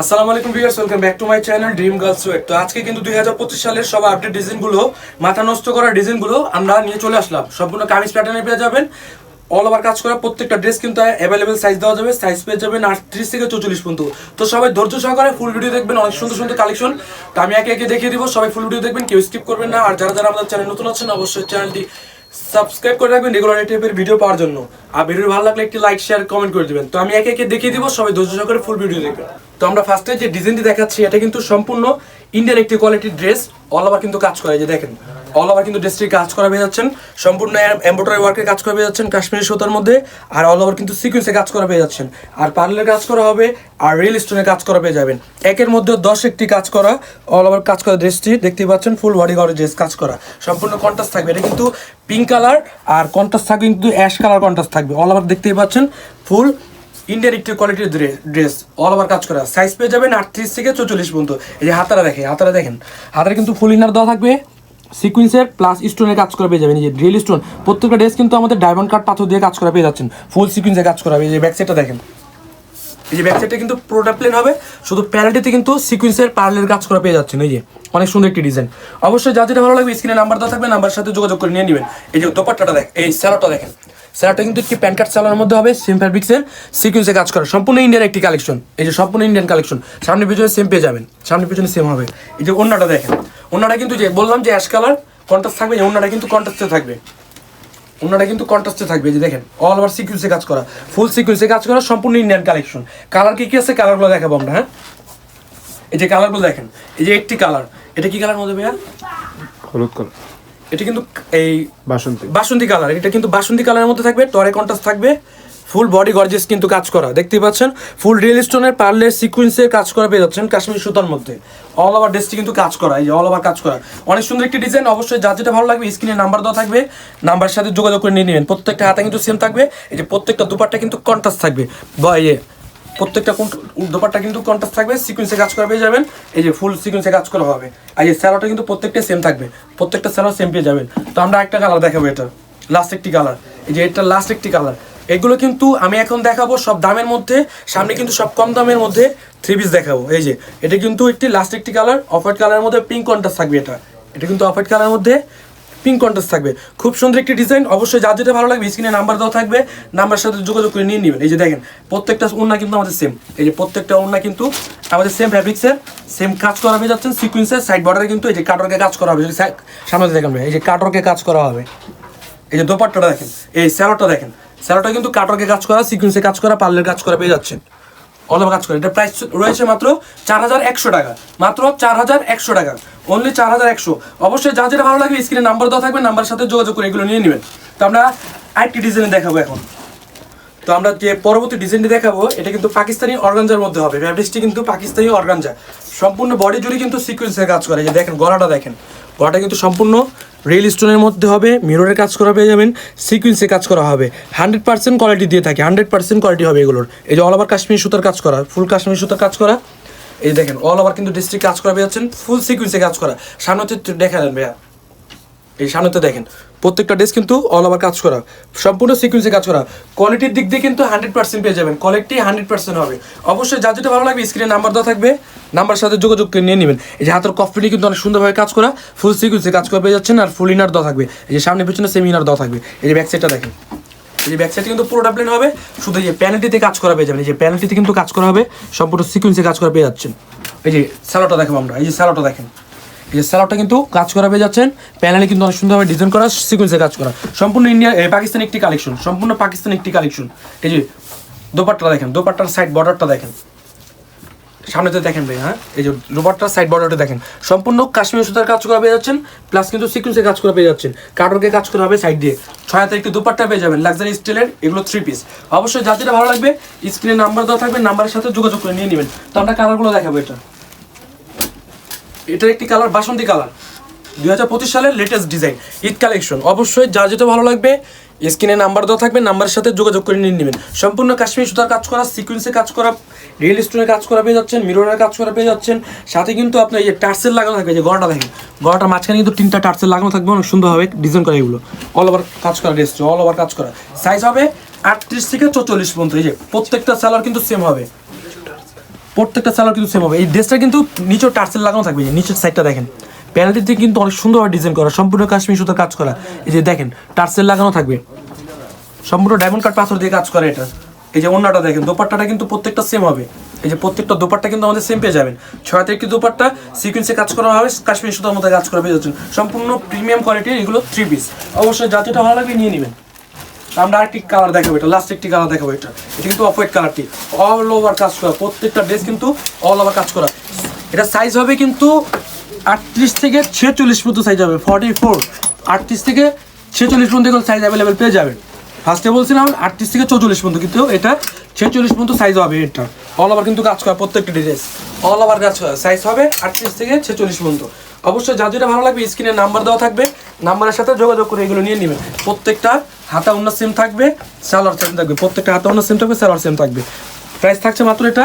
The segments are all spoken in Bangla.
আসসালামু আলাইকুম viewers, welcome back to my channel dream girls wait. তো আজকে কিন্তু 2025 সালের সব আপডেট ডিজাইনগুলো, মাথা নষ্ট করা ডিজাইনগুলো আমরা নিয়ে চলে আসলাম। সম্পূর্ণ কামিজ প্যাটার্নে পেয়ে যাবেন, অল ওভার কাজ করা প্রত্যেকটা ড্রেস কিন্তু অ্যাভেলেবেল সাইজ দেওয়া যাবে। সাইজ পেয়ে যাবেন 38 থেকে 44 পর্যন্ত। তো সবাই ধৈর্য সহকারে ফুল ভিডিও দেখবেন, অনেক সুন্দর সুন্দর কালেকশন। তো আমি একে একে দেখিয়ে দিব, সবাই ফুল ভিডিও দেখবেন, কেউ স্কিপ করবেন না। আর যারা যারা আমাদের চ্যানেল নতুন আছেন অবশ্যই চ্যানেলটি সাবস্ক্রাইব করে রাখবেন রেগুলার এই টাইপের ভিডিও পাওয়ার জন্য। আর ভিডিও ভালো লাগলে একটি লাইক শেয়ার কমেন্ট করে দিবেন। তো আমি একে একে দেখিয়ে দিব, সবাই ধৈর্য সহকারে ফুল ভিডিও দেখবেন। তো আমরা ফার্স্টে যে ডিজাইনটি দেখাচ্ছি এটা কিন্তু সম্পূর্ণ ইন্ডিয়ান একটি কোয়ালিটির ড্রেস, অল ওভার কিন্তু কাজ করে। যে দেখেন অল ওভার কিন্তু ড্রেসটি কাজ করা পেয়ে যাচ্ছেন, সম্পূর্ণ এমব্রয়ডারি ওয়ার্কের কাজ করা পেয়ে যাচ্ছেন কাশ্মীরি সুতার মধ্যে। আর অল ওভার কিন্তু সিকোয়েন্সে কাজ করা পেয়ে যাচ্ছেন, আর পার্লের কাজ করা হবে, আর রিয়েল স্টোনের কাজ করা পেয়ে যাবেন। একের মধ্যে 10 একটি কাজ করা অল ওভার কাজ করা ড্রেসটি দেখতেই পাচ্ছেন, ফুল বডি ড্রেস কাজ করা, সম্পূর্ণ কন্ট্রাস্ট থাকবে। এটা কিন্তু পিঙ্ক কালার আর কন্ট্রাস্ট থাকবে, কিন্তু অ্যাশ কালার কন্ট্রাস্ট থাকবে। অল ওভার দেখতেই পাচ্ছেন ফুল ইন্ডিয়ান একটি কোয়ালিটির ড্রেস, অল ওভার কাজ করা। সাইজ পেয়ে যাবেন 38 থেকে 44 পর্যন্ত। এই যে হাতারা দেখেন হাতারা কিন্তু ফুল ইনার দেওয়া থাকবে, সিকুয়েন্সের প্লাস স্টোনের কাজ করা পেয়ে যাবেন। এই যে রিয়েল স্টোন, প্রত্যেকটা ড্রেস কিন্তু আমাদের ডায়মন্ড কাট পাথর দিয়ে কাজ করা পেয়ে যাচ্ছেন, ফুল সিকুয়েন্সে কাজ করা হবে। এই যে ব্যাক সাইডটা দেখেন, এই যে ব্যাক সাইডটা কিন্তু পুরোটা প্লেন হবে, শুধু প্যানেলটিতে কিন্তু সিকুয়েন্সের পার্লের কাজ করা পেয়ে যাচ্ছেন। এই যে অনেক সুন্দর একটি ডিজাইন। অবশ্যই যা যেটা ভালো লাগবে স্ক্রিনে নাম্বার দেওয়া থাকবে, নাম্বার সাথে যোগাযোগ করে নিয়ে নেবেন। এই যে দোপাট্টাটা দেখেন, এই স্যালোটা দেখেন, স্যালোটা কিন্তু একটি প্যান্ট কাট স্যালোর মধ্যে হবে, সেম ফ্যাব্রিক্সের সিকুয়েন্সে কাজ করা, সম্পূর্ণ ইন্ডিয়ান একটি কালেকশন। এই যে সম্পূর্ণ ইন্ডিয়ান কালেকশন, সামনে পিছনে সেম পেয়ে যাবেন, সামনে পিছনে সেম হবে। এই যে ওন্নাটা দেখেন, ওন্নাটা কিন্তু যে বললাম যে অ্যাশ কালার কন্ট্রাস্ট থাকবে, ওন্নাটা কিন্তু কন্ট্রাস্টে থাকবে, ওনাটা কিন্তু কন্ট্রাস্টে থাকবে। যে দেখেন অল ওভার সিকুয়েন্সে কাজ করা, ফুল সিকুয়েন্সে কাজ করা, সম্পূর্ণ ইন্ডিয়ান কালেকশন। কালার কি কি আছে কালারগুলো দেখাবো আমরা। হ্যাঁ, এই যে কালারগুলো দেখেন, এই যে একটি কালার, এটা কি কালার মধ্যে ভাইয়া? হলুদ কালার। এটা কিন্তু এই বাসন্তী কালার, এটা কিন্তু বাসন্তী কালারের মধ্যে থাকবে, টরে কন্ট্রাস্ট থাকবে, ফুল বডি গর্জিয়াস কিন্তু কাজ করা দেখতেই পাচ্ছেন, ফুল রিয়েল স্টোনের পার্লের সিকুয়েন্সের কাজ করা পেয়ে যাচ্ছেন কাশ্মীর সুতার মধ্যে। অল ওভার ড্রেসটি কিন্তু কাজ করা, এই যে অল ওভার কাজ করা, অনেক সুন্দর একটি ডিজাইন। অবশ্যই যার যেটা ভালো লাগবে স্ক্রিনে নাম্বার দেওয়া থাকবে, নাম্বার সাথে যোগাযোগ করে নিয়ে নেবেন। প্রত্যেকটা হাতে কিন্তু সেম থাকবে, এই যে প্রত্যেকটা দুপাট্টা কিন্তু কন্ট্রাস্ট থাকবে, বা এই প্রত্যেকটা দোপাট্টা কিন্তু কন্ট্রাস্ট থাকবে, সিকুয়েন্সে কাজ করা পেয়ে যাবেন। এই যে ফুল সিকুয়েন্সে কাজ করা হবে, আর এই স্যালোটা কিন্তু প্রত্যেকটা সেম থাকবে, প্রত্যেকটা স্যালো সেম পেয়ে যাবেন। তো আমরা একটা কালার দেখাবো, এটা লাস্ট একটি কালার, এই যে এটা লাস্ট একটি কালার। এগুলো কিন্তু আমি এখন দেখাবো সব দামের মধ্যে, সামনে কিন্তু সব কম দামের মধ্যে থ্রি পিস দেখাবো। এই যে এটা কিন্তু একটি লাস্ট একটি কালার, অফ হোয়াইট কালারের মধ্যে পিঙ্ক কন্ট্রাস্ট থাকবে। এটা কিন্তু অফ হোয়াইট কালারের মধ্যে পিঙ্ক কন্ট্রাস্ট থাকবে, খুব সুন্দর একটি ডিজাইন। অবশ্যই যার যেটা ভালো লাগবে স্ক্রিনে নাম্বার দেওয়া থাকবে, নাম্বার সাথে যোগাযোগ করে নিয়ে নেবেন। এই যে দেখেন প্রত্যেকটা ওড়না কিন্তু আমাদের সেম, এই যে প্রত্যেকটা ওড়না কিন্তু আমাদের সেম ফ্যাব্রিক্সের সেম কাজ করা হয়ে যাচ্ছেন, সিকুয়েন্সের সাইড বর্ডারে কিন্তু এই যে কাটওয়ার্কে কাজ করা হবে। সামনে দেখেন এই যে কাটওয়ার্কে কাজ করা হবে। এই যে দোপাট্টাটা দেখেন, এই স্যালোটা দেখেন, স্যালোটা কিন্তু কাটওয়ার্কে কাজ করা, সিকুয়েন্সে কাজ করা, পার্লের কাজ করা পেয়ে যাচ্ছেন, অল ওভার কাজ করে। এটা প্রাইস রয়েছে মাত্র 4100 টাকা, মাত্র 4100 টাকা, অনলি 4100। অবশ্যই যা যেটা ভালো লাগবে স্ক্রিনে নাম্বার দেওয়া থাকবে, নাম্বার সাথে যোগাযোগ করে এগুলো নিয়ে নেবেন। তো আমরা আরেকটি ডিজাইন দেখাবো এখন। তো আমরা যে পরবর্তী ডিজাইনটি দেখাবো এটা কিন্তু পাকিস্তানি অর্গানজার মধ্যে হবে, ফ্যাব্রিক্সটি কিন্তু পাকিস্তানি অর্গানজা, সম্পূর্ণ বডি জুড়ে কিন্তু সিকুয়েন্সের কাজ করে। যে দেখেন গলাটা দেখেন, গলাটা কিন্তু সম্পূর্ণ রিয়েল স্টোনের মধ্যে হবে, মিররের কাজ করা পেয়ে যাবেন, সিকুয়েন্সে কাজ করা হবে, 100% কোয়ালিটি দিয়ে থাকে, 100% কোয়ালিটি হবে এগুলোর। এই যে অল ওভার কাশ্মীর সুতার কাজ করা, ফুল কাশ্মীর সুতার কাজ করা। এই দেখেন অল ওভার কিন্তু ডিস্ট্রিক্ট কাজ করা পেয়ে যাচ্ছেন, ফুল সিকুয়েন্সে কাজ করা। সামনে দেখা যান ভাইয়া, এই সামনেতে দেখেন প্রত্যেকটা ড্রেস কিন্তু অল ওভার কাজ করা, সম্পূর্ণ সিকুয়েন্সে কাজ করা। কোয়ালিটির দিক দিয়ে কিন্তু 100% পেয়ে যাবেন, কোয়ালিটি 100% হবে। অবশ্যই যা যেটা ভালো লাগবে স্ক্রিনে নাম্বার দেওয়া থাকবে, নাম্বার সাথে যোগাযোগ করে নিয়ে নেবেন। এই যে হাতের কফিটি কিন্তু অনেক সুন্দরভাবে কাজ করা, ফুল সিকুয়েন্সে কাজ করা পেয়ে যাচ্ছেন, আর ফুল ইনার দেওয়া থাকবে। এই যে সামনে পিছনে সেম ইনার দেওয়া থাকবে। এই যে ব্যাক সাইডটা দেখেন, এই যে ব্যাক সাইডে কিন্তু পুরোটা প্লেন হবে, শুধু এই যে প্যানেলটিতে কাজ করা পেয়ে যাবেন। এই যে প্যানেলটিতে কিন্তু কাজ করা হবে, সম্পূর্ণ সিকুয়েন্সে কাজ করা পেয়ে যাচ্ছেন। এই যে স্যালোটা দেখাবো আমরা, এই যে স্যালোটা দেখেন, এই যে স্যালোটা কিন্তু কাজ করা পেয়ে যাচ্ছেন, প্যানেলে কিন্তু অনেক সুন্দরভাবে ডিজাইন করা, সিকুয়েন্সে কাজ করা, সম্পূর্ণ ইন্ডিয়া পাকিস্তানি একটি কালেকশন, সম্পূর্ণ পাকিস্তানি একটি কালেকশন। এই যে দোপাট্টা দেখেন, দোপাট্টার সাইড বর্ডারটা দেখেন, সামনেতে দেখেন ভাই। হ্যাঁ, এই যে দোপাট্টার সাইড বর্ডারটা দেখেন, সম্পূর্ণ কাশ্মীর সুতার কাজ করা পেয়ে যাচ্ছেন, প্লাস কিন্তু সিকুয়েন্সে কাজ করা পেয়ে যাচ্ছেন, কাটওয়ার্কে কাজ করা হবে সাইড দিয়ে। 6 হাতে একটি দোপাট্টা পেয়ে যাবেন লাক্সারি স্টাইলের, এগুলো 3 পিস। অবশ্যই যা যেটা ভালো লাগবে স্ক্রিনে নাম্বার দেওয়া থাকবে, নাম্বারের সাথে যোগাযোগ করে নিয়ে নেবেন। তো আমরা কালারগুলো দেখাবো। এটার একটি কালার বাসন্তী কালার, 2025 সালের লেটেস্ট ডিজাইন, ঈদ কালেকশন। অবশ্যই যা যেটা ভালো লাগবে স্ক্রিনে নাম্বার দেওয়া থাকবে, নাম্বারের সাথে যোগাযোগ করে নিয়ে নেবেন। সম্পূর্ণ কাশ্মীর সুতার কাজ করা, সিকুয়েন্সে কাজ করা, রিয়েল স্টোনের কাজ করা পেয়ে যাচ্ছেন, মিররের কাজ করা পেয়ে যাচ্ছেন, সাথে কিন্তু আপনার এই যে টার্সেল লাগানো থাকবে। যে গলাটা দেখেন, গলাটার মাঝখানে কিন্তু 3টা টার্সেল লাগানো থাকবে, অনেক সুন্দরভাবে ডিজাইন করা এগুলো, অল ওভার কাজ করা ড্রেস, অল ওভার কাজ করা। সাইজ হবে 38 থেকে 44 পর্যন্ত। এই যে প্রত্যেকটা স্যালোয়ার কিন্তু সেম হবে, প্রত্যেকটা সালোয়ার কিন্তু সেম হবে। এই ড্রেসটা কিন্তু নিচের টার্সেল লাগানো থাকবে, নিচের সাইডটা দেখেন প্যানেলটিতে কিন্তু অনেক সুন্দরভাবে ডিজাইন করা, সম্পূর্ণ কাশ্মীর সুতার কাজ করা। এই যে দেখেন টার্সেল লাগানো থাকবে, সম্পূর্ণ ডায়মন্ড কাট পাথর দিয়ে কাজ করে এটা। এই যে ওন্নাটা দেখেন, দোপাট্টাটা কিন্তু প্রত্যেকটা সেম হবে। এই যে প্রত্যেকটা দোপাট্টা কিন্তু আমাদের সেম পেয়ে যাবেন। 6 একটি দোপাট্টা সিকোয়েন্সে কাজ করা হবে, কাশ্মীর সুতার মধ্যে কাজ করা পেয়ে যাচ্ছেন। সম্পূর্ণ প্রিমিয়াম কোয়ালিটির এগুলো 3 পিস। অবশ্যই যা যেটা ভালো লাগবে নিয়ে নেবেন। আমরা আরেকটি কালার দেখাবো, এটা লাস্ট একটি কালার দেখাবো। এটা কিন্তু অফ হোয়াইট কালারটি, অল ওভার কাজ করা, প্রত্যেকটা ড্রেস কিন্তু অল ওভার কাজ করা। এটা সাইজ হবে কিন্তু 38 থেকে 46 পর্যন্ত সাইজ হবে, 44 38 থেকে 46 পর্যন্ত সাইজ অ্যাভেলেবেল পেয়ে যাবেন। ফার্স্টে বলছিলাম 38 থেকে 44 পর্যন্ত, কিন্তু এটা 46 পর্যন্ত সাইজ হবে। এটা অল ওভার কিন্তু কাজ করা, প্রত্যেকটা ড্রেস অল ওভার কাজ করা, সাইজ হবে 38 থেকে 46 পর্যন্ত। অবশ্যই যা যেটা ভালো লাগবে স্ক্রিনে নাম্বার দেওয়া থাকবে, নাম্বারের সাথে যোগাযোগ করে এগুলো নিয়ে নেবেন। প্রত্যেকটা হাতা ওন্না সেম থাকবে, সালোয়ার সেম থাকবে, প্রত্যেকটা হাতা ওন্না সেম থাকবে, সালোয়ার সেম থাকবে। প্রাইস থাকছে মাত্র এটা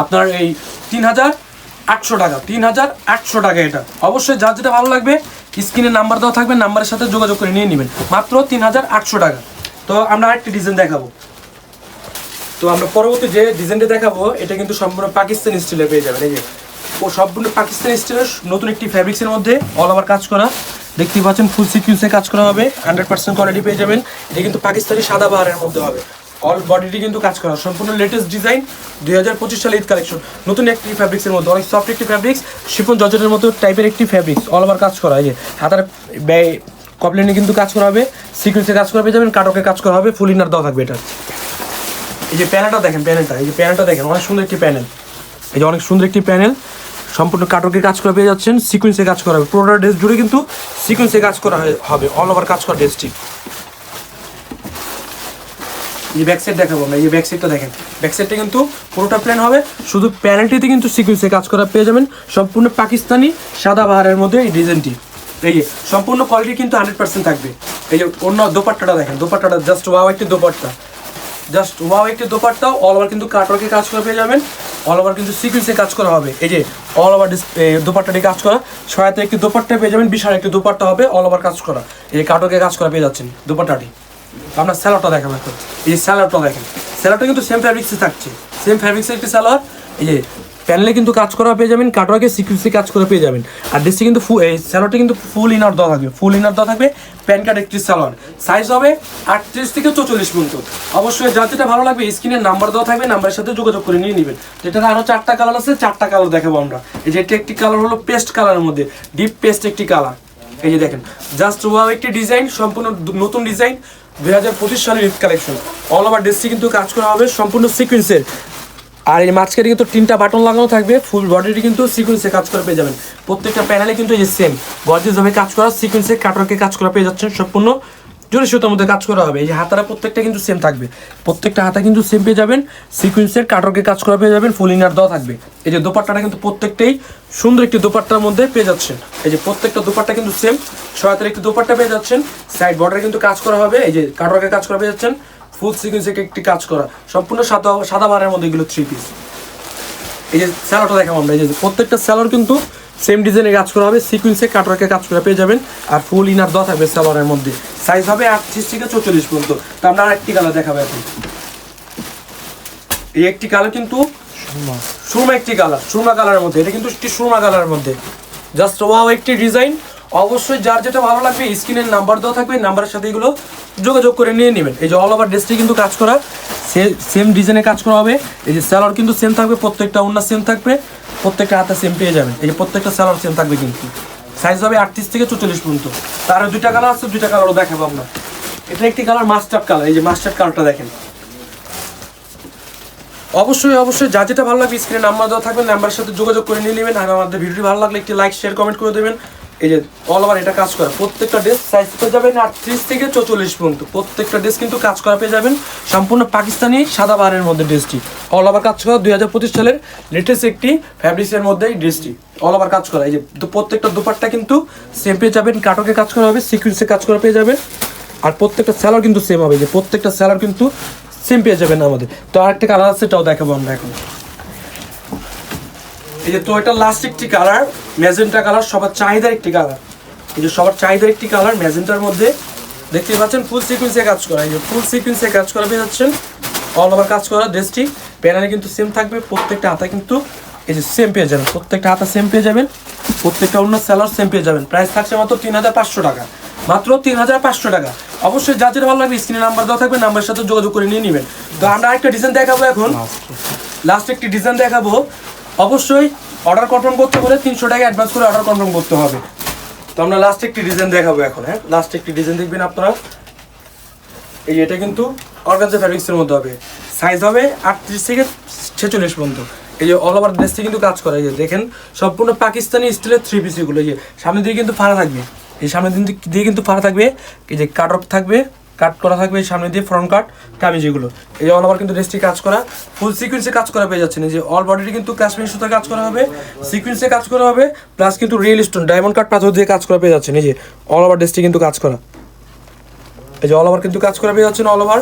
আপনার এই 3800 টাকা, 3800 টাকা এটা। অবশ্যই যা যেটা ভালো লাগবে স্ক্রিনে নাম্বার দেওয়া থাকবে, নাম্বারের সাথে যোগাযোগ করে নিয়ে নেবেন, মাত্র 3800 টাকা। তো আমরা আরেকটি ডিজাইন দেখাবো। তো আমরা পরবর্তী যে ডিজাইনটা দেখাবো এটা কিন্তু সম্পূর্ণ পাকিস্তানি স্টাইলে পেয়ে যাবেন। এই যে ও সম্পূর্ণ পাকিস্তানি স্টাইলের নতুন একটি ফ্যাব্রিক্সের মধ্যে অল ওভার কাজ করা, দেখতেই পাচ্ছেন ফুল সিকুয়েন্সে কাজ করা হবে, 100% কোয়ালিটি পেয়ে যাবেন। এটা কিন্তু পাকিস্তানি সাদা বাহারের মধ্যে হবে, অল বডিটি কিন্তু কাজ করা, সম্পূর্ণ লেটেস্ট ডিজাইন 2025 সালে ঈদ কালেকশন। নতুন একটি ফ্যাব্রিক্সের মধ্যে অনেক সফট একটি ফ্যাব্রিক্স, শিফন জর্জেটের মতো টাইপের একটি ফ্যাব্রিক্স, অল ওভার কাজ করা। এই যে হাতার কপলিনে কিন্তু কাজ করা হবে, সিকুয়েন্সে কাজ করা পেয়ে যাবেন, কাটকে কাজ করা হবে, ফুল ইনার দেওয়া থাকবে এটা। এই যে প্যানেলটা দেখেন, প্যানেলটা এই যে প্যানেলটা দেখেন, অনেক সুন্দর একটি প্যানেল। এই যে অনেক সুন্দর একটি প্যানেল, সম্পূর্ণ কাটকে কাজ করা পেয়ে যাচ্ছেন, সিকুয়েন্সে কাজ করা হবে, পুরোটা ড্রেস জুড়ে কিন্তু সিকুয়েন্সে কাজ করা হবে, অল ওভার কাজ করা ড্রেসটি। এই ব্যাক সাইড দেখাবো আমরা, এই ব্যাক সাইডটা দেখেন, ব্যাক সাইডটা কিন্তু পুরোটা প্লেন হবে, শুধু প্যানেলটিতে কিন্তু সিকুয়েন্সে কাজ করা পেয়ে যাবেন, সম্পূর্ণ পাকিস্তানি সাদা বাহারের মধ্যে এই ডিজাইনটি। এই যে সম্পূর্ণ কোয়ালিটি কিন্তু 100% থাকবে। এই যে অন্য দোপাট্টাটা দেখেন, দোপাট্টাটা জাস্ট ওয়াও একটি দোপাট্টা, জাস্ট ওয়াও একটি দোপাট্টাও অল ওভার কিন্তু কাটওয়ার্কে কাজ করা পেয়ে যাবেন, অল ওভার কিন্তু সিকুয়েন্সে কাজ করা হবে। এই যে অল ওভার দোপাট্টাটি কাজ করা, 6 একটি দোপাট্টা পেয়ে যাবেন, বিশাল একটি দোপাট্টা হবে, অল ওভার কাজ করা, এই কাটওয়ার্কে কাজ করা পেয়ে যাচ্ছেন দোপাট্টাটি। আপনার স্যালোয়ারটা দেখাবো এখন, এই যে স্যালোয়ারটা দেখেন, স্যালোয়ারটা কিন্তু সেম ফ্যাব্রিক্সে থাকছে, সেম ফ্যাব্রিক্সের একটি স্যালোয়ার। এই যে প্যানেলে কিন্তু কাজ করা পেয়ে যাবেন, কাটওয়ার্কে সিকুয়েন্সে কাজ করা পেয়ে যাবেন। আর ড্রেসটি কিন্তু এই স্যালোয়ারটা কিন্তু ফুল ইনার দেওয়া থাকবে, ফুল ইনার দেওয়া থাকবে, প্যান কার্ড একটি স্যালোয়ার, সাইজ হবে 38 থেকে 44 পর্যন্ত। অবশ্যই যা যেটা ভালো লাগবে স্ক্রিনের নাম্বার দেওয়া থাকবে, নাম্বারের সাথে যোগাযোগ করে নিয়ে নেবেন। যেটার আরও 4টা কালার আছে, 4টা কালার দেখাবো আমরা। এই যে এটা একটি কালার হলো পেস্ট কালারের মধ্যে, ডিপ পেস্ট একটি কালার। এই যে দেখেন জাস্ট ওয়াও একটি ডিজাইন, সম্পূর্ণ নতুন ডিজাইন, 2025 সালের ঈদ কালেকশন। অল ওভার ড্রেসটি কিন্তু কাজ করা হবে সম্পূর্ণ সিকুয়েন্সের, আর এই মাঝখানে কিন্তু 3টা বাটন লাগানো থাকবে, ফুল বডিটি কিন্তু সিকুয়েন্সে কাজ করা পেয়ে যাবেন। প্রত্যেকটা প্যানেলে কিন্তু এই যে সেম গর্জিয়াস ভাবে কাজ করা, সিকুয়েন্সে কাটওয়ার্কে কাজ করা পেয়ে যাচ্ছেন, সম্পূর্ণ জরি সুতার মধ্যে কাজ করা হবে। এই যে হাতারা প্রত্যেকটা কিন্তু সেম থাকবে, প্রত্যেকটা হাতা কিন্তু সেম পেয়ে যাবেন, সিকুয়েন্সের কাটওয়ার্কে কাজ করা পেয়ে যাবেন, ফুল ইনার দেওয়া থাকবে। এই যে দোপাট্টাটা কিন্তু প্রত্যেকটাই সুন্দর একটি দোপাট্টার মধ্যে পেয়ে যাচ্ছেন। এই যে প্রত্যেকটা দোপাট্টা কিন্তু সেম, 6 একটি দোপাট্টা পেয়ে যাচ্ছেন, সাইড বর্ডারে কিন্তু কাজ করা হবে, এই যে কাটওয়ার্কে কাজ করা পেয়ে যাচ্ছেন, ফুল সিকুয়েন্সে একটি কাজ করা, সম্পূর্ণ সাদা বারের মধ্যে এগুলো 3 পিস। এই যে স্যালোয়ারটা দেখাবো আমরা, এই যে প্রত্যেকটা স্যালোয়ার কিন্তু সেম ডিজাইনে কাজ করা হবে, সিকুয়েন্সে কাটওয়ার্কে কাজ করা পেয়ে যাবেন, আর ফুল ইনার দেওয়া থাকবে স্যালোয়ারের মধ্যে, সাইজ হবে 38 থেকে 44 পর্যন্ত। তো আমরা আরেকটি কালার দেখাবো এখন। এই একটি কালার কিন্তু সুরমা একটি কালার, সুরমা কালারের মধ্যে, এটা কিন্তু একটি সুরমা কালারের মধ্যে, জাস্ট ওয়াও একটি ডিজাইন। অবশ্যই যার যেটা ভালো লাগবে স্ক্রিনের নাম্বার দেওয়া থাকবে, নাম্বারের সাথে এগুলো যোগাযোগ করে নিয়ে নেবেন। এই যে অল ওভার ড্রেসটি কিন্তু কাজ করা, সেম ডিজাইনে কাজ করা হবে। এই যে স্যালোয়ার কিন্তু সেম থাকবে, প্রত্যেকটা ওন্না সেম থাকবে, প্রত্যেকটা হাতে সেম পেয়ে যাবেন। এই যে প্রত্যেকটা স্যালোয়ার সেম থাকবে, কিন্তু সাইজ হবে 38 থেকে 44 পর্যন্ত। তার 2টা কালার আছে, 2টা কালারও দেখাবো আমরা। এটা একটি কালার মাস্টার্ড কালার, এই যে মাস্টার্ড কালারটা দেখেন। অবশ্যই যা যেটা ভালো লাগবে স্ক্রিনে নাম্বার দেওয়া থাকবে, নাম্বারের সাথে যোগাযোগ করে নিয়ে নেবেন। আর আমাদের ভিডিওটি ভালো লাগলে একটি লাইক শেয়ার কমেন্ট করে দেবেন। এই যে অল ওভার এটা কাজ করা, প্রত্যেকটা ড্রেস সাইজ পেয়ে যাবেন 38 থেকে 44 পর্যন্ত, প্রত্যেকটা ড্রেস কিন্তু কাজ করা পেয়ে যাবেন, সম্পূর্ণ পাকিস্তানি সাদা বাহারের মধ্যে ড্রেসটি অল ওভার কাজ করা, 2025 সালের লেটেস্ট একটি ফ্যাব্রিক্সের মধ্যে এই ড্রেসটি অল ওভার কাজ করা। এই যে প্রত্যেকটা দোপাট্টা কিন্তু সেম পেয়ে যাবেন, কাটকে কাজ করা হবে, সিকুয়েন্সে কাজ করা পেয়ে যাবেন, আর প্রত্যেকটা স্যালোয়ার কিন্তু সেম হবে, যে প্রত্যেকটা স্যালোয়ার কিন্তু সেম পেয়ে যাবেন আমাদের। তো আরেকটা কালার আছে, এটাও দেখাবো আমরা এখন। এই যে তো এটা লাস্ট একটি কালার, ম্যাজেন্টা কালার, সবার চাহিদার একটি কালার। এই যে সবার চাহিদার একটি কালার ম্যাজেন্টার মধ্যে, দেখতে পাচ্ছেন ফুল সিকুয়েন্সে কাজ করা, এই যে ফুল সিকুয়েন্সে কাজ করা পেয়ে যাচ্ছেন, অল ওভার কাজ করা ড্রেসটি। প্যানেলে কিন্তু সেম থাকবে, প্রত্যেকটা হাতা কিন্তু এই যে সেম পেয়ে যাবেন, প্রত্যেকটা হাতা সেম পেয়ে যাবেন, প্রত্যেকটা অন্য সেলার সেম পেয়ে যাবেন। প্রাইস থাকছে মাত্র 3500 টাকা, মাত্র 3500 টাকা। অবশ্যই যা যেটা ভালো লাগবে স্ক্রিনে নাম্বার দেওয়া থাকবে, নাম্বারের সাথে যোগাযোগ করে নিয়ে নেবেন। তো আমরা আরেকটা ডিজাইন দেখাবো এখন, লাস্ট একটি ডিজাইন দেখাবো। অবশ্যই অর্ডার কনফার্ম করতে হলে 300 টাকা অ্যাডভান্স করে অর্ডার কনফার্ম করতে হবে। তো আমরা লাস্ট একটি ডিজাইন দেখাবো এখন। হ্যাঁ, লাস্ট একটি ডিজাইন দেখবেন আপনারা। এই এটা কিন্তু অর্গানজা ফ্যাব্রিক্সের মধ্যে হবে, সাইজ হবে 38 থেকে 46 পর্যন্ত। এই যে অল ওভার ড্রেসটি কিন্তু কাজ করা, এই যে দেখেন সম্পূর্ণ পাকিস্তানি স্টাইলের 3 পিস এগুলো। এই যে সামনের দিকে কিন্তু ফাড়া থাকবে, এই সামনের দিকে কিন্তু ফাড়া থাকবে, এই যে কাট অফ থাকবে, কাট করা থাকবে এই সামনে দিয়ে ফ্রন্ট কাট কামিজ এগুলো। এই যে অল ওভার কিন্তু ড্রেসটি কাজ করা, ফুল সিকোয়েন্সে কাজ করা পেয়ে যাচ্ছেন। এই যে অল বডিটি কিন্তু কাশ্মীরি সুতা কাজ করা হবে, সিকোয়েন্সে কাজ করা হবে, প্লাস কিন্তু রিয়েল স্টোন ডায়মন্ড কাট পাথর দিয়ে কাজ করা পেয়ে যাচ্ছেন। এই যে অল ওভার ড্রেসটি কিন্তু কাজ করা, এই যে অল ওভার কিন্তু কাজ করা পেয়ে যাচ্ছেন। অল ওভার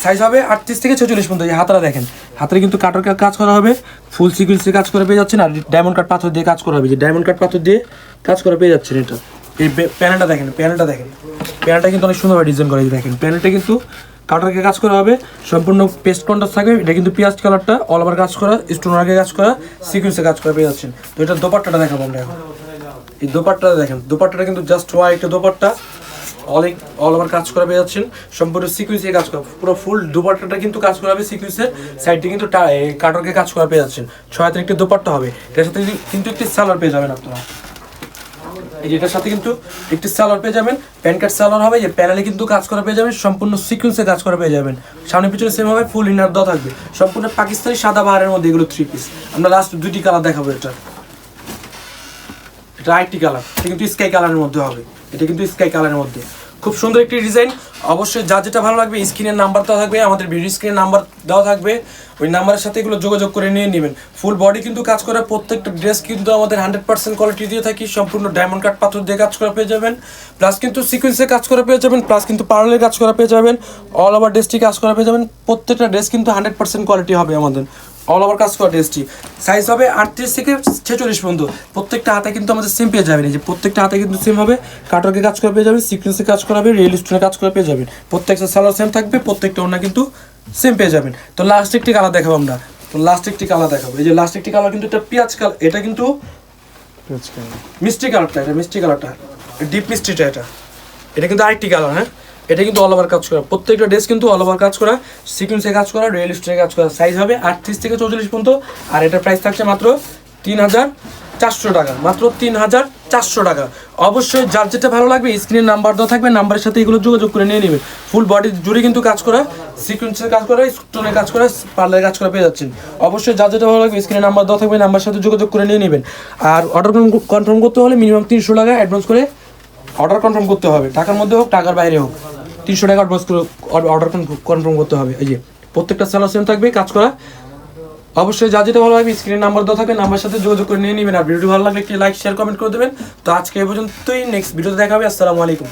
সাইজ হবে 38 থেকে 46 পর্যন্ত। এই হাতাটা দেখেন, হাতারে কিন্তু কাটার কাজ করা হবে, ফুল সিকোয়েন্সে কাজ করা পেয়ে যাচ্ছেন, আর ডায়মন্ড কাট পাথর দিয়ে কাজ করা হবে, যে ডায়মন্ড কাট পাথর দিয়ে কাজ করা পেয়ে যাচ্ছেন। এটা এই প্যানেলটা দেখেন, প্যানেলটা দেখেন, প্যানেলটা কিন্তু অনেক সুন্দরভাবে ডিজাইন করা। দেখেন প্যানেলটা কিন্তু কাটারকে কাজ করা হবে, সম্পূর্ণ পেস্ট কন্ট্রাস্ট থাকবে। এটা কিন্তু পেঁয়াজ কালারটা অল ওভার কাজ করা, স্টোন আগে কাজ করা, সিকোয়েন্সে কাজ করা পেয়ে যাচ্ছেন। তো এটা দোপাট্টাটা দেখাবো আমরা এখন। এই দোপাট্টাটা দেখেন, দোপাট্টাটা কিন্তু just white dupatta, all over কাজ করা পেয়ে যাচ্ছেন, সম্পূর্ণ সিকোয়েন্সে কাজ করা, পুরো ফুল দোপাট্টাটা কিন্তু কাজ করা হবে সিকোয়েন্সের, সাইডে কিন্তু কাটারকে কাজ করা পেয়ে যাচ্ছেন। 6 হাতের একটি দোপাট্টা হবে, এটার সাথে কিন্তু একটি সালোয়ার পেয়ে যাবেন আপনারা। এই যে এটার সাথে কিন্তু একটি সালোয়ার পেয়ে যাবেন, প্যান্ট কাট সালোয়ার হবে, যে প্যানেলে কিন্তু কাজ করা পেয়ে যাবেন, সম্পূর্ণ সিকোয়েন্সে কাজ করা পেয়ে যাবেন, সামনে পিছনে সেম হবে, ফুল ইনার দেওয়া থাকবে, সম্পূর্ণ পাকিস্তানি সাদা বাহারের মধ্যে এগুলো 3 পিস। আমরা লাস্ট 2টি কালার দেখাবো। এটা আরেকটি কালার, এটা কিন্তু স্কাই কালারের মধ্যে হবে, এটা কিন্তু স্কাই কালারের মধ্যে খুব সুন্দর একটি ডিজাইন। অবশ্যই যা যেটা ভালো লাগবে স্ক্রিনের নাম্বার দেওয়া থাকবে, আমাদের ভিডিও স্ক্রিনের নাম্বার দেওয়া থাকবে, ওই নাম্বারের সাথে এগুলো যোগাযোগ করে নিয়ে নেবেন। ফুল বডি কিন্তু কাজ করা, প্রত্যেকটা ড্রেস কিন্তু আমাদের 100% কোয়ালিটি দিয়ে থাকি, সম্পূর্ণ ডায়মন্ড কাট পাথর দিয়ে কাজ করা পেয়ে যাবেন, প্লাস কিন্তু সিকোয়েন্সে কাজ করা পেয়ে যাবেন, প্লাস কিন্তু পার্লের কাজ করা পেয়ে যাবেন, অল ওভার ড্রেসটি কাজ করা পেয়ে যাবেন। প্রত্যেকটা ড্রেস কিন্তু 100% কোয়ালিটি হবে আমাদের, অল ওভার কাজ করা ড্রেসটি। সাইজ হবে 38 থেকে 46 পর্যন্ত। প্রত্যেকটা হাতে কিন্তু আমাদের সেম পেয়ে যাবেন, এই যে প্রত্যেকটা হাতে কিন্তু সেম হবে, কাটরকে কাজ করা পেয়ে যাবেন, সিকোয়েন্সে কাজ করা হবে, রিয়েল স্টোনে কাজ করা পেয়ে যাবেন, প্রত্যেকটা সালোয়ার সেম থাকবে, প্রত্যেকটা ওড়না কিন্তু সেম পেয়ে যাবেন। তো লাস্ট একটি কালার দেখাবো আমরা, তো লাস্ট একটি কালার দেখাবো। এই যে লাস্ট একটি কালার কিন্তু এটা পেঁয়াজ কালার, এটা কিন্তু মিষ্টি কালারটা, এটা মিষ্টি কালারটা, ডিপ মিষ্টিটা, এটা কিন্তু আরেকটি কালার। হ্যাঁ, এটা কিন্তু অল ওভার কাজ করা, প্রত্যেকটা ড্রেস কিন্তু অল ওভার কাজ করা, সিকোয়েন্সে কাজ করা, রিয়েল স্টোনে কাজ করা। সাইজ হবে 38 থেকে 44 পর্যন্ত, আর এটার প্রাইস থাকছে মাত্র 3400 টাকা, মাত্র 3400 টাকা। অবশ্যই যার যেটা ভালো লাগবে স্ক্রিনের নাম্বার দেওয়া থাকবে, নাম্বারের সাথে এগুলো যোগাযোগ করে নিয়ে নেবেন। ফুল বডি জুড়ে কিন্তু কাজ করা, সিকোয়েন্সের কাজ করা, স্টোনের কাজ করা, পার্লারের কাজ করা পেয়ে যাচ্ছেন। অবশ্যই যার যেটা ভালো লাগবে স্ক্রিনের নাম্বার দেওয়া থাকবে, নাম্বারের সাথে যোগাযোগ করে নিয়ে নেবেন। আর অর্ডার কনফার্ম করতে হলে মিনিমাম 300 টাকা অ্যাডভান্স করে অর্ডার কনফার্ম করতে হবে, টাকার মধ্যে হোক টাকার বাইরে হোক, 300 টাকা অ্যাডভান্স করে অর্ডার কনফার্ম করতে হবে। এই যে প্রত্যেকটা সালোয়ার সেম থাকবে, কাজ করা। অবশ্যই যা যেটা ভালো লাগবে স্ক্রিনের নাম্বার দেওয়া থাকবে, নাম্বারের সাথে যোগাযোগ করে নিয়ে নেবেন। আর ভিডিওটি ভালো লাগলে একটি লাইক শেয়ার কমেন্ট করে দেবেন। তো আজকে এই পর্যন্তই, নেক্সট ভিডিওতে দেখা হবে। আসসালামু আলাইকুম।